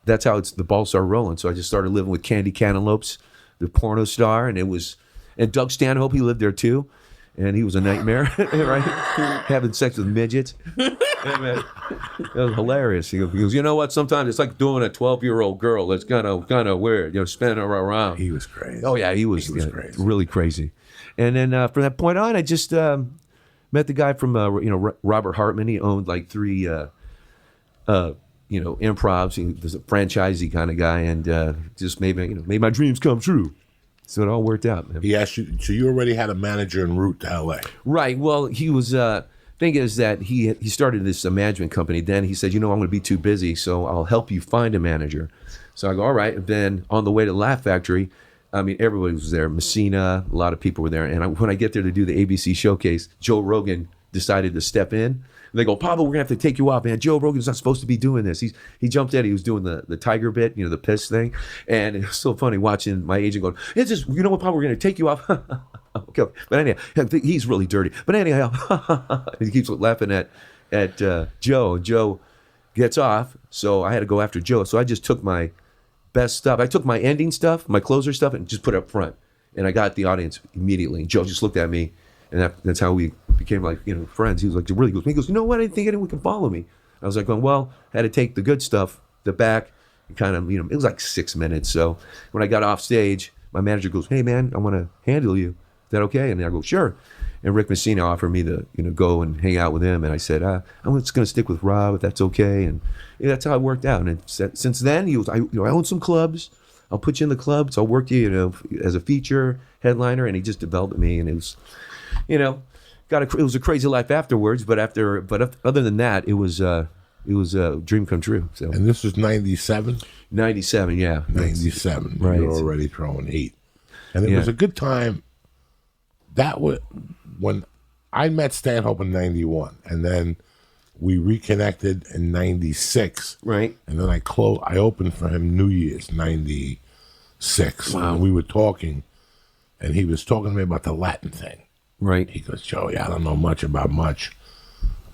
that's how the ball started rolling. So I just started living with Candy Cantaloupes, the porno star, and Doug Stanhope, he lived there too. And he was a nightmare, right? Having sex with midgets. Yeah, man. That was hilarious. He goes, you know what? Sometimes it's like doing a 12-year-old girl that's kind of weird, spinning her around. He was crazy. Oh, yeah, he was crazy. Really crazy. And then from that point on, I just met the guy from, Robert Hartman. He owned like 3, improvs. He was a franchisee kind of guy, and just made my dreams come true. So it all worked out, man. He asked you, so you already had a manager en route to LA. Right. Well, he was, thing is that he started this management company. Then he said, I'm going to be too busy, so I'll help you find a manager. So I go, all right. And then on the way to Laugh Factory, everybody was there. Messina, a lot of people were there. And when I get there to do the ABC showcase, Joe Rogan decided to step in. They go, Pablo, we're going to have to take you off, man. Joe Rogan's not supposed to be doing this. He jumped in. He was doing the tiger bit, the piss thing. And it was so funny watching my agent going, it's just, you know what, Pablo, we're going to take you off. Okay. But anyhow, he's really dirty. But anyhow, he keeps laughing at Joe. And Joe gets off. So I had to go after Joe. So I just took my best stuff. I took my ending stuff, my closer stuff, and just put it up front. And I got the audience immediately. And Joe just looked at me. And that's how we became friends. He was like, really good. He goes, you know what? I didn't think anyone can follow me. I was like, well, I had to take the good stuff, the back, and kind of, it was like 6 minutes. So when I got off stage, my manager goes, hey man, I want to handle you. Is that okay? And I go, sure. And Rick Messina offered me to, go and hang out with him. And I said, I'm just going to stick with Rob if that's okay. And that's how it worked out. And since then, I own some clubs. I'll put you in the clubs. I'll work you, as a feature headliner. And he just developed me. And it was, it was a crazy life afterwards. But other than that, it was a dream come true. So. And this was 97? 97, yeah. 97. Right. You were already throwing heat. And it was a good time. That was when I met Stanhope in 91, and then we reconnected in 96. Right. And then I opened for him New Year's 96. Wow. And we were talking, and he was talking to me about the Latin thing. Right. He goes, Joey, I don't know much about much,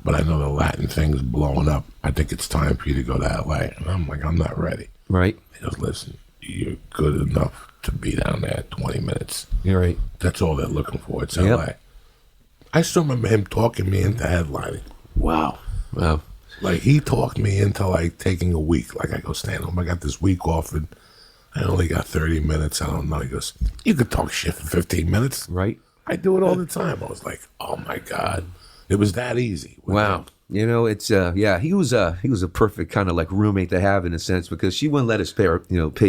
but I know the Latin thing is blowing up. I think it's time for you to go to LA. And I'm like, I'm not ready. Right. He goes, listen, you're good enough to be down there 20 minutes. You're right. That's all they're looking for. It's LA. I still remember him talking me into headlining. Wow. Like, he talked me into, taking a week. Like, I go, Stanhope, I got this week off, and I only got 30 minutes. I don't know. He goes, you could talk shit for 15 minutes. Right. I do it all the time. I was like, oh, my God. It was that easy. Wow. It's he was a perfect kind of roommate to have in a sense, because she wouldn't let us pay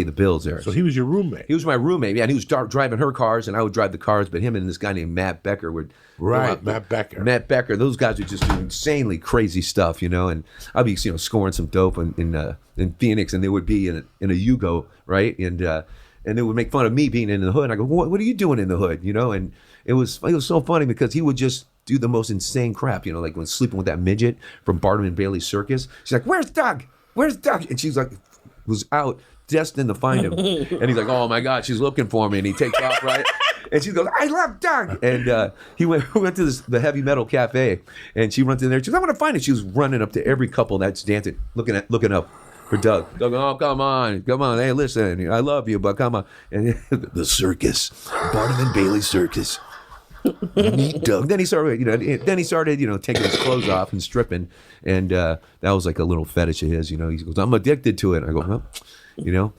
the bills there. So he was your roommate. He was my roommate. Yeah, and he was driving her cars, and I would drive the cars. But him and this guy named Matt Becker would Matt Becker. Matt Becker. Those guys would just do insanely crazy stuff, and I'd be scoring some dope in Phoenix, and they would be in a Yugo, right, and they would make fun of me being in the hood. And I go, what are you doing in the hood, And it was so funny because he would just do the most insane crap, like when sleeping with that midget from Barnum and Bailey Circus. She's like, where's Doug? And she's like, was out destined to find him. And he's like, oh my God, she's looking for me. And he takes off, right? And she goes, I love Doug. And we went to the heavy metal cafe, and she runs in there. She goes, I want to find it. She was running up to every couple that's dancing, looking up for Doug. Doug, oh, come on. Hey, listen, I love you, but come on. And the circus, Barnum and Bailey Circus. Meet Doug. Then he started, taking his clothes off and stripping, and that was like a little fetish of his. He goes, I'm addicted to it. And I go, well,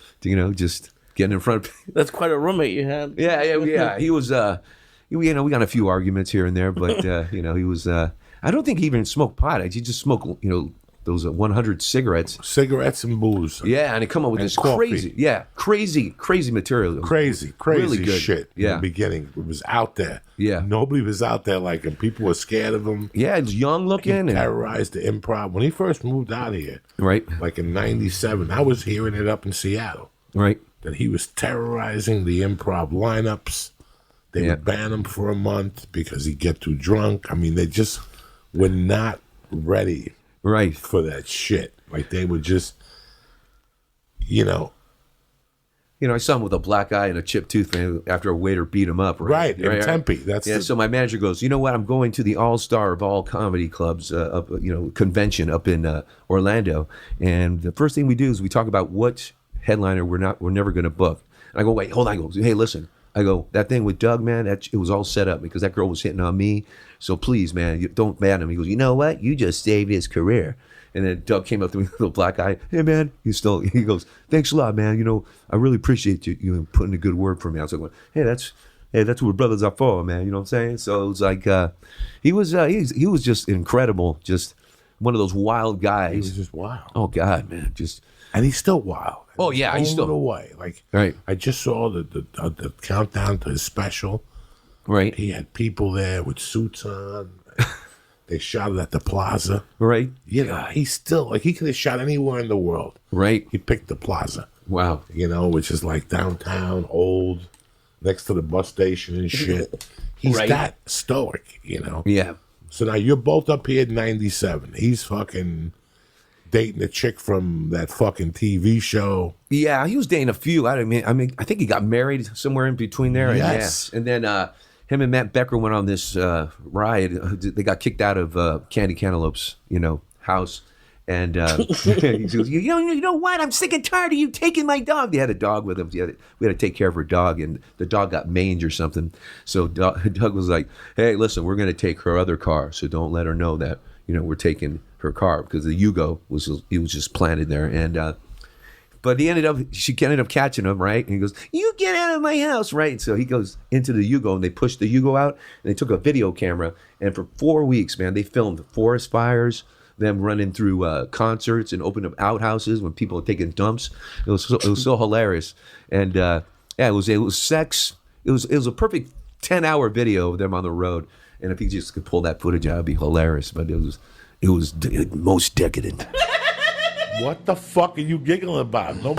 just getting in front of. That's quite a roommate you had. Yeah. He was, we got a few arguments here and there, but he was. I don't think he even smoked pot. He just smoked, those 100 cigarettes and booze. Yeah, and he come up with this coffee. crazy material. Crazy really good shit. Yeah. In the beginning, it was out there. Yeah, nobody was out there like him. People were scared of him. Yeah, he was young looking. He terrorized the improv when he first moved out here. Right, like in '97. I was hearing it up in Seattle. Right, that he was terrorizing the improv lineups. They would ban him for a month because he'd get too drunk. I mean, they just were not ready. Right. For that shit. Like, they would just, I saw him with a black eye and a chipped tooth, man, after a waiter beat him up. Right, in Tempe. So my manager goes, you know what? I'm going to the All-Star of all comedy clubs, convention up in Orlando, and the first thing we do is we talk about what headliner we're never going to book. And I go, wait, hold on. I go, hey, listen. I go, that thing with Doug, man, it was all set up because that girl was hitting on me. So please, man, don't ban him. He goes, you know what? You just saved his career. And then Doug came up to me with a black eye. Hey, man, he goes, thanks a lot, man. I really appreciate you putting a good word for me. I was like, hey, that's what brothers are for, man. You know what I'm saying? So it was like, he was just incredible. Just one of those wild guys. He was just wild. Oh, God, man. And he's still wild. Oh, yeah. He's still away. Like, right. I just saw the countdown to his special. Right. He had people there with suits on. They shot it at the plaza. Right. He's still, like, he could have shot anywhere in the world. Right. He picked the plaza. Wow. Which is like downtown, old, next to the bus station and shit. He's that stoic, Yeah. So now you're both up here at 97. He's fucking dating a chick from that fucking TV show. Yeah, he was dating a few. I think he got married somewhere in between there. Yes. And then him and Matt Becker went on this ride. They got kicked out of Candy Cantaloupe's, house. And he goes, you know what? I'm sick and tired of you taking my dog. They had a dog with them. We had to take care of her dog, and the dog got mange or something. So Doug was like, hey, listen, we're going to take her other car, so don't let her know that, we're taking her car, because the Yugo was just planted there. And but she ended up catching him, right? And he goes, you get out of my house, right? So he goes into the Yugo, and they pushed the Yugo out, and they took a video camera, and for 4 weeks, man, they filmed forest fires, them running through concerts and opening up outhouses when people were taking dumps. It was so hilarious. And it was sex. It was a perfect 10-hour video of them on the road. And if he just could pull that footage out, it'd be hilarious. But it was most decadent. What the fuck are you giggling about? Why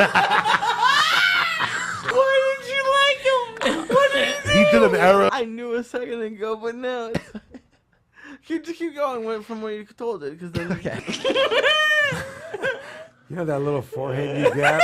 did you like him? What did he do? He did an error. I knew a second ago, but now keep going from where you told it, because then You know that little forehead you got?